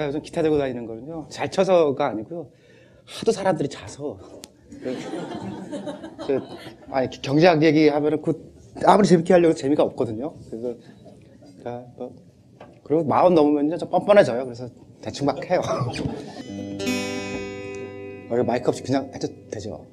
제가 요즘 기타 들고 다니는 거는요, 잘 쳐서가 아니고요, 하도 사람들이 자서. 아니, 경제학 얘기하면은 아무리 재밌게 하려고 재미가 없거든요. 그래서, 그리고 40 넘으면요, 좀 뻔뻔해져요. 그래서 대충 막 해요. 마이크 없이 그냥 해도 되죠.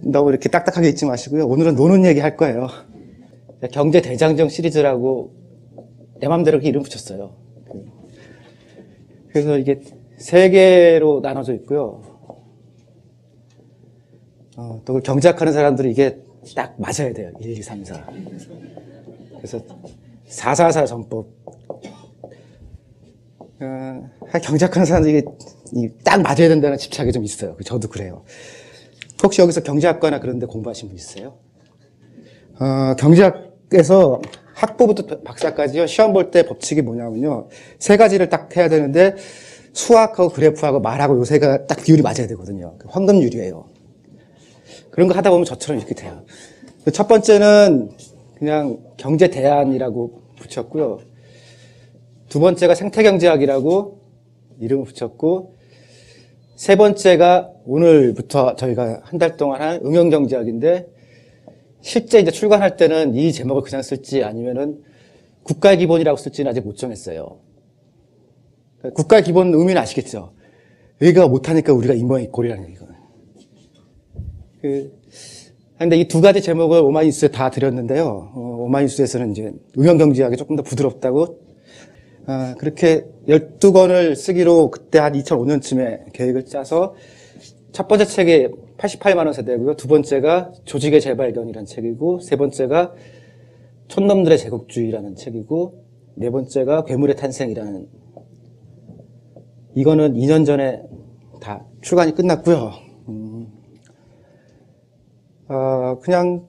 너무 이렇게 딱딱하게 있지 마시고요. 오늘은 노는 얘기 할 거예요. 경제 대장정 시리즈라고 내 맘대로 이렇게 이름 붙였어요. 그래서 이게 3개로 나눠져 있고요. 또 경제학하는 사람들이 이게 딱 맞아야 돼요. 1, 2, 3, 4. 그래서 444 전법. 경제학하는 사람들이 딱 맞아야 된다는 집착이 좀 있어요. 저도 그래요. 혹시 여기서 경제학과나 그런 데 공부하신 분 있어요? 경제학에서 학부부터 박사까지요, 시험 볼 때 법칙이 뭐냐면요, 3가지를 딱 해야 되는데, 수학하고 그래프하고 말하고 요 3가 딱 비율이 맞아야 되거든요. 황금률이에요. 그런 거 하다 보면 저처럼 이렇게 돼요. 첫 번째는 그냥 경제 대안이라고 붙였고요. 2번째가 생태경제학이라고 이름을 붙였고, 3번째가 오늘부터 저희가 한 달 동안 한 응용경제학인데, 실제 이제 출간할 때는 이 제목을 그냥 쓸지 아니면은 국가의 기본이라고 쓸지는 아직 못 정했어요. 국가의 기본 의미는 아시겠죠? 여기가 못하니까 우리가 이 모양 이 꼴이라는 얘기거든요. 근데 이 2가지 제목을 오마이뉴스에 다 드렸는데요. 오마이뉴스에서는 이제 응용경제학이 조금 더 부드럽다고, 그렇게 12권을 쓰기로 그때 한 2005년쯤에 계획을 짜서, 첫 번째 책이 88만 원 세대고요. 2번째가 조직의 재발견이라는 책이고, 3번째가 촌놈들의 제국주의라는 책이고, 4번째가 괴물의 탄생이라는, 이거는 2년 전에 다 출간이 끝났고요. 그냥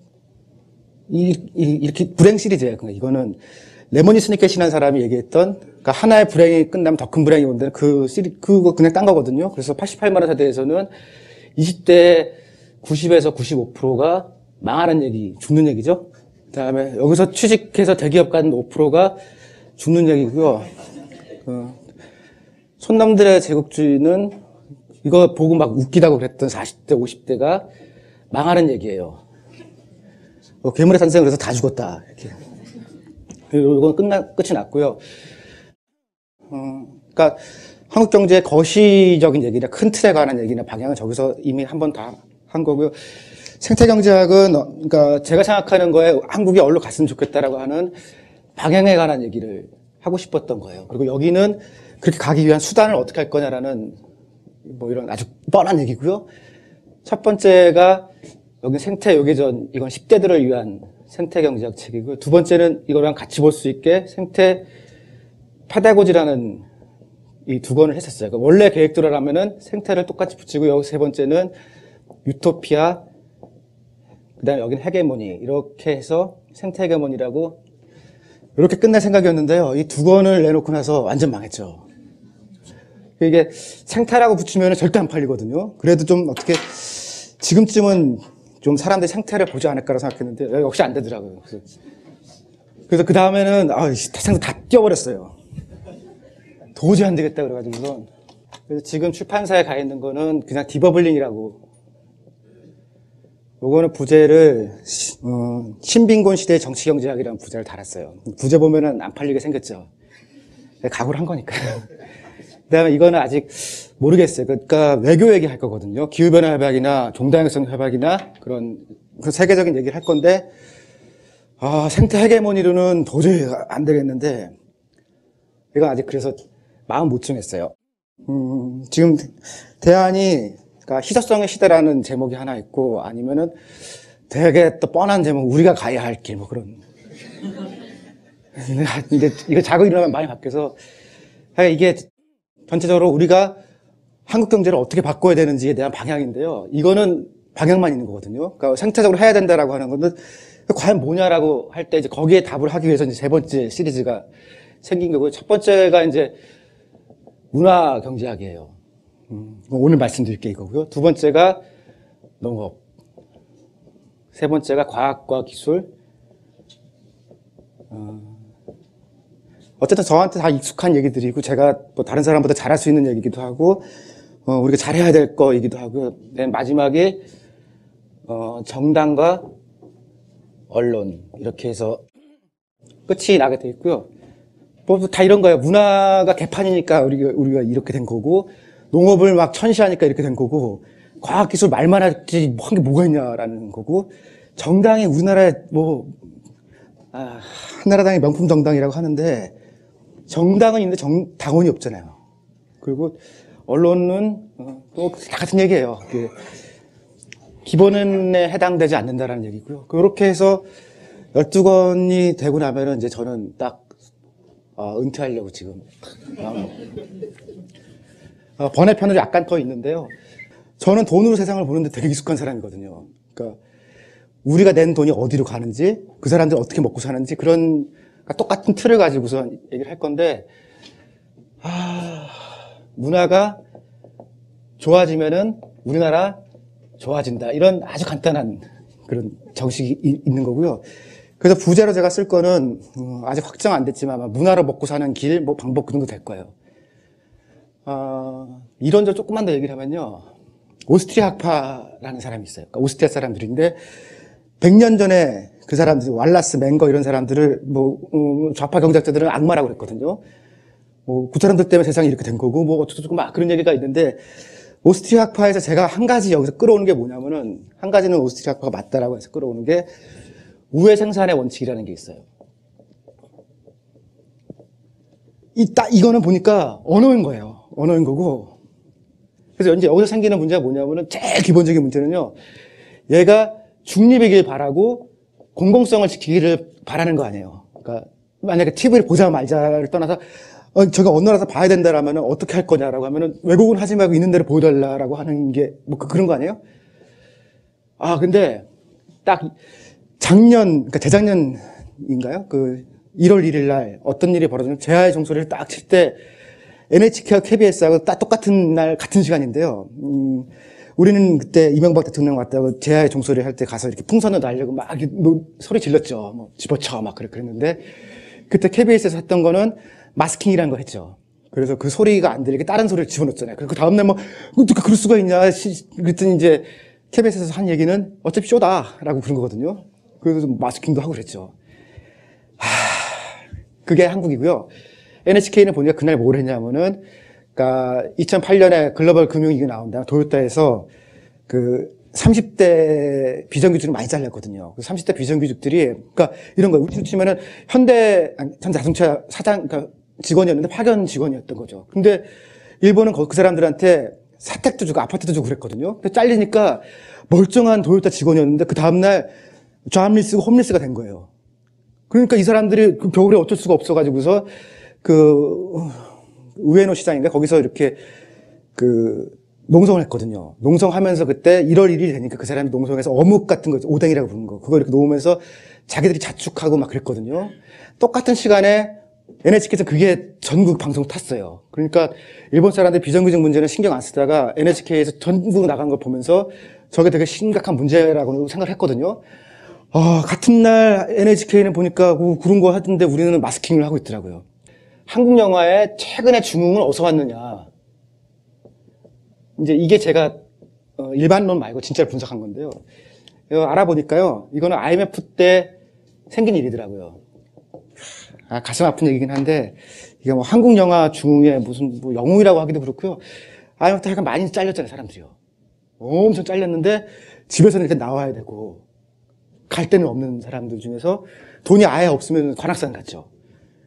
이렇게 불행 시리즈예요. 그러니까 이거는 레모니 스니켓이라는 사람이 얘기했던, 그러니까 하나의 불행이 끝나면 더 큰 불행이 온다는 그거 그냥 딴 거거든요. 그래서 88만 원 세대에서는 20대 90에서 95%가 망하는 얘기, 죽는 얘기죠. 그 다음에 여기서 취직해서 대기업 가는 5%가 죽는 얘기고요. 촌놈들의 제국주의는 이거 보고 막 웃기다고 그랬던 40대, 50대가 망하는 얘기예요. 괴물의 탄생 그래서 다 죽었다. 이렇게. 이건 끝이 났고요. 그러니까 한국 경제의 거시적인 얘기나 큰 틀에 관한 얘기나 방향은 저기서 이미 한 번 다 한 거고요. 생태경제학은 그러니까 제가 생각하는 거에 한국이 어디로 갔으면 좋겠다라고 하는 방향에 관한 얘기를 하고 싶었던 거예요. 그리고 여기는 그렇게 가기 위한 수단을 어떻게 할 거냐라는 뭐 이런 아주 뻔한 얘기고요. 첫 번째가 여기 생태 요괴전, 이건 10대들을 위한 생태경제학 책이고요. 2번째는 이거랑 같이 볼 수 있게 생태 페다고지라는 이 2권을 했었어요. 그러니까 원래 계획대로라면은 생태를 똑같이 붙이고, 여기 3번째는 유토피아, 그 다음에 여기는 헤게모니, 이렇게 해서 생태 헤게모니라고 이렇게 끝낼 생각이었는데요. 이 2권을 내놓고 나서 완전 망했죠. 이게 생태라고 붙이면 절대 안 팔리거든요. 그래도 좀 어떻게 지금쯤은 좀 사람들이 생태를 보지 않을까라고 생각했는데 역시 안 되더라고요. 그래서 그 다음에는 생태 다 띄워버렸어요. 도저히 안 되겠다 그래가지고서. 그래서 지금 출판사에 가 있는 거는 그냥 디버블링이라고. 요거는 부제를 신빈곤 시대의 정치경제학이라는 부제를 달았어요. 부제 보면은 안 팔리게 생겼죠. 각오를 한 거니까요. 그 다음에 이거는 아직 모르겠어요. 그러니까 외교 얘기 할 거거든요. 기후변화 협약이나 종다양성 협약이나 그런 세계적인 얘기를 할 건데, 생태 헤게모니로는 도저히 안 되겠는데, 이건 아직 그래서 마음 못 정했어요. 지금 대안이, 그러니까 희소성의 시대라는 제목이 하나 있고, 아니면은 되게 또 뻔한 제목, 우리가 가야 할 길, 뭐 그런. 근데 이거 자고 일어나면 많이 바뀌어서, 이게 전체적으로 우리가 한국 경제를 어떻게 바꿔야 되는지에 대한 방향인데요. 이거는 방향만 있는 거거든요. 그러니까 생태적으로 해야 된다라고 하는 거는 과연 뭐냐라고 할 때 이제 거기에 답을 하기 위해서 이제 3번째 시리즈가 생긴 거고요. 첫 번째가 이제 문화 경제학이에요. 오늘 말씀드릴 게 이거고요. 2번째가 농업. 세 번째가 과학과 기술. 어쨌든 저한테 다 익숙한 얘기들이고 제가 뭐 다른 사람보다 잘할 수 있는 얘기기도 하고 우리가 잘해야 될 거이기도 하고 맨 마지막에 정당과 언론 이렇게 해서 끝이 나게 돼 있고요. 뭐 다 이런 거예요. 문화가 개판이니까 우리가 이렇게 된 거고 농업을 막 천시하니까 이렇게 된 거고 과학기술 말만 하지 한 게 뭐가 있냐라는 거고 정당이 우리나라에 한나라당이 명품 정당이라고 하는데 정당은 있는데 당원이 없잖아요. 그리고 언론은 또 같은 얘기예요. 기본에 해당되지 않는다라는 얘기고요. 그렇게 해서 12권이 되고 나면은 이제 저는 딱 은퇴하려고 지금 번외편으로 약간 더 있는데요. 저는 돈으로 세상을 보는데 되게 익숙한 사람이거든요. 그러니까 우리가 낸 돈이 어디로 가는지, 그 사람들 어떻게 먹고 사는지 그런 똑같은 틀을 가지고서 얘기를 할 건데 문화가 좋아지면은 우리나라 좋아진다. 이런 아주 간단한 그런 정식이 있는 거고요. 그래서 부제로 제가 쓸 거는 아직 확정 안 됐지만 문화로 먹고 사는 길, 뭐 방법 그 정도 될 거예요. 이런저런 조금만 더 얘기를 하면요. 오스트리아 학파라는 사람이 있어요. 그러니까 오스트리아 사람들인데 100년 전에 그 사람들, 왈라스, 맹거 이런 사람들을 좌파 경제학자들은 악마라고 그랬거든요. 그 사람들 때문에 세상이 이렇게 된 거고 어쩌고 막 그런 얘기가 있는데 오스트리아 학파에서 제가 한 가지 여기서 끌어오는 게 뭐냐면은 한 가지는 오스트리아 학파가 맞다라고 해서 끌어오는 게 우회 생산의 원칙이라는 게 있어요. 이거는 보니까 언어인 거예요. 언어인 거고. 그래서 이제 여기서 생기는 문제가 뭐냐면은 제일 기본적인 문제는요. 얘가 중립이길 바라고 공공성을 지키기를 바라는 거 아니에요. 그러니까 만약에 TV를 보자 말자를 떠나서 저가 어느 나라에서 봐야 된다라면은 어떻게 할 거냐라고 하면은 외국은 하지 말고 있는 대로 보여달라라고 하는 게 그런 거 아니에요? 근데 딱 그러니까 재작년인가요? 1월 1일 날 어떤 일이 벌어졌냐면 제아의 종소리를 딱 칠 때 NHK와 KBS하고 딱 똑같은 날 같은 시간인데요. 우리는 그때 이명박 대통령 왔다고 제아의 종소리 할 때 가서 이렇게 풍선을 날려고 막 소리 질렀죠. 집어쳐 막 그랬는데 그때 KBS에서 했던 거는 마스킹이라는 걸 했죠. 그래서 그 소리가 안 들리게 다른 소리를 집어넣었잖아요. 그리고 그 다음날 어떻게 그럴 수가 있냐. 그랬더니 이제 KBS에서 한 얘기는 어차피 쇼다라고 그런 거거든요. 그래서 마스킹도 하고 그랬죠. 그게 한국이고요. NHK는 보니까 그날 뭘 했냐면은, 그니까 2008년에 글로벌 금융위기 나온다. 도요타에서 30대 비정규직을 많이 잘렸거든요. 30대 비정규직들이, 그러니까 이런 거예요. 우리 치면은 현대자동차 사장, 그러니까 직원이었는데 파견 직원이었던 거죠. 근데 일본은 그 사람들한테 사택도 주고 아파트도 주고 그랬거든요. 근데 잘리니까 멀쩡한 도요타 직원이었는데 그 다음날 좌암리스고 홈리스가 된 거예요. 그러니까 이 사람들이 겨울에 어쩔 수가 없어가지고서 우에노 시장인가 거기서 이렇게 농성을 했거든요. 농성하면서 그때 1월 1일이 되니까 그 사람이 농성해서 어묵 같은 거, 오뎅이라고 부르는 거, 그거 이렇게 놓으면서 자기들이 자축하고 막 그랬거든요. 똑같은 시간에 NHK에서 그게 전국 방송 탔어요. 그러니까 일본 사람들 비정규직 문제는 신경 안 쓰다가 NHK에서 전국 나간 걸 보면서 저게 되게 심각한 문제라고 생각을 했거든요. 같은 날 NHK는 보니까 그런 거 하던데 우리는 마스킹을 하고 있더라고요. 한국 영화의 최근의 중흥은 어디서 왔느냐. 이제 이게 제가 일반론 말고 진짜로 분석한 건데요. 알아보니까요. 이거는 IMF 때 생긴 일이더라고요. 가슴 아픈 얘기긴 한데 이게 한국 영화 중흥의 무슨 영웅이라고 하기도 그렇고요. IMF 때 약간 많이 잘렸잖아요, 사람들이요. 엄청 잘렸는데 집에서는 일단 나와야 되고 갈 데는 없는 사람들 중에서 돈이 아예 없으면 관악산 갔죠.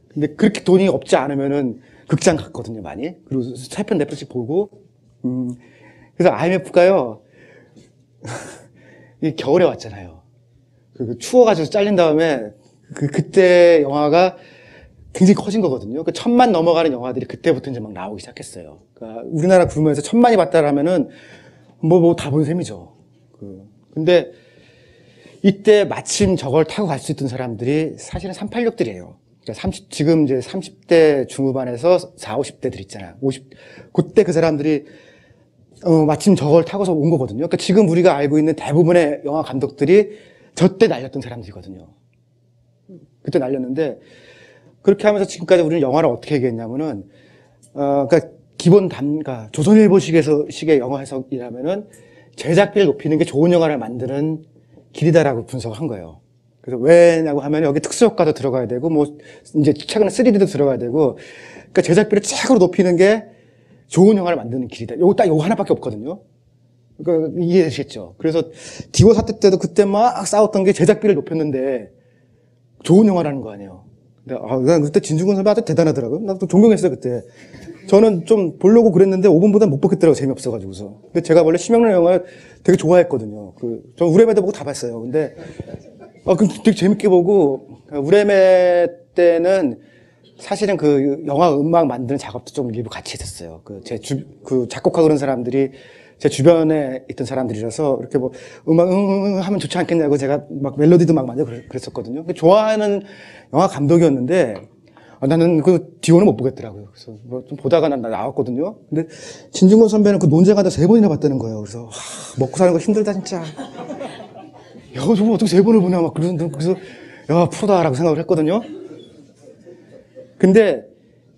근데 그렇게 돈이 없지 않으면은 극장 갔거든요, 많이. 그리고 세 편, 네 편씩 보고. 그래서 IMF가요, 이 겨울에 왔잖아요. 추워가지고 잘린 다음에 그때 영화가 굉장히 커진 거거든요. 1000만 넘어가는 영화들이 그때부터 이제 막 나오기 시작했어요. 그러니까 우리나라 굶으면서 1000만이 봤다라면은 다 본 셈이죠. 근데 이때 마침 저걸 타고 갈 수 있던 사람들이 사실은 386들이에요. 그러니까 지금 이제 30대 중후반에서 40, 50대들 있잖아요. 그때 그 사람들이 마침 저걸 타고서 온 거거든요. 그러니까 지금 우리가 알고 있는 대부분의 영화 감독들이 저 때 날렸던 사람들이거든요. 그때 날렸는데, 그렇게 하면서 지금까지 우리는 영화를 어떻게 얘기했냐면은, 그러니까 기본 그러니까 조선일보식의 영화 해석이라면은 제작비를 높이는 게 좋은 영화를 만드는 길이다라고 분석을 한 거예요. 그래서 왜냐고 하면 여기 특수효과도 들어가야 되고, 뭐, 이제 최근에 3D도 들어가야 되고, 그러니까 제작비를 최고로 높이는 게 좋은 영화를 만드는 길이다. 딱 요거 하나밖에 없거든요. 그러니까 이해되시겠죠? 그래서 디워 사태 때도 그때 막 싸웠던 게 제작비를 높였는데 좋은 영화라는 거 아니에요. 근데, 난 그때 진중권 선배 아주 대단하더라고요. 나도 존경했어요, 그때. 저는 좀 보려고 그랬는데 5분보다 못 보겠더라고요, 재미없어가지고서. 근데 제가 원래 심영래 영화 되게 좋아했거든요. 저 우레메도 보고 다 봤어요. 근데, 되게 재밌게 보고, 우레메 때는 사실은 그 영화 음악 만드는 작업도 좀 일부 같이 했었어요. 작곡하고 그런 사람들이 제 주변에 있던 사람들이라서 이렇게 뭐 음악 하면 좋지 않겠냐고 제가 막 멜로디도 막 만들고 그랬었거든요. 좋아하는 영화 감독이었는데 나는 그 디오는 못 보겠더라고요. 그래서 뭐 좀 보다가 난 나왔거든요. 근데 진중권 선배는 그 논쟁하다 3번이나 봤다는 거예요. 그래서 먹고 사는 거 힘들다 진짜. 야, 저거 어떻게 3번을 보냐 막 그래서 야, 프로다라고 생각을 했거든요. 근데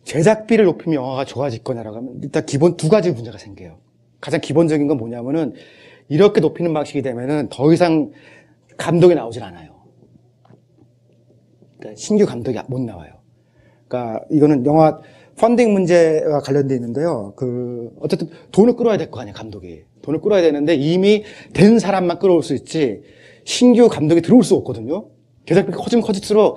제작비를 높이면 영화가 좋아질 거냐라고 하면 일단 기본 2가지 문제가 생겨요. 가장 기본적인 건 뭐냐면은 이렇게 높이는 방식이 되면은 더 이상 감독이 나오질 않아요. 그러니까 신규 감독이 못 나와요. 그러니까 이거는 영화 펀딩 문제와 관련돼 있는데요. 어쨌든 돈을 끌어야 될 거 아니에요, 감독이. 돈을 끌어야 되는데 이미 된 사람만 끌어올 수 있지 신규 감독이 들어올 수 없거든요. 제작비가 커지면 커질수록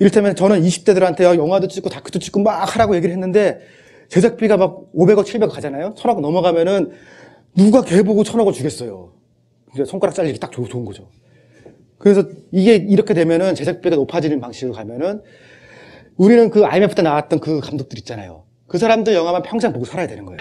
이를테면 저는 20대들한테 영화도 찍고 다큐도 찍고 막 하라고 얘기를 했는데 제작비가 막 500억, 700억 가잖아요? 1000억 넘어가면은 누가 걔 보고 1000억을 주겠어요. 이제 손가락 잘리기 딱 좋은 거죠. 그래서 이게 이렇게 되면은 제작비가 높아지는 방식으로 가면은 우리는 그 IMF 때 나왔던 그 감독들 있잖아요. 그 사람들 영화만 평생 보고 살아야 되는 거예요.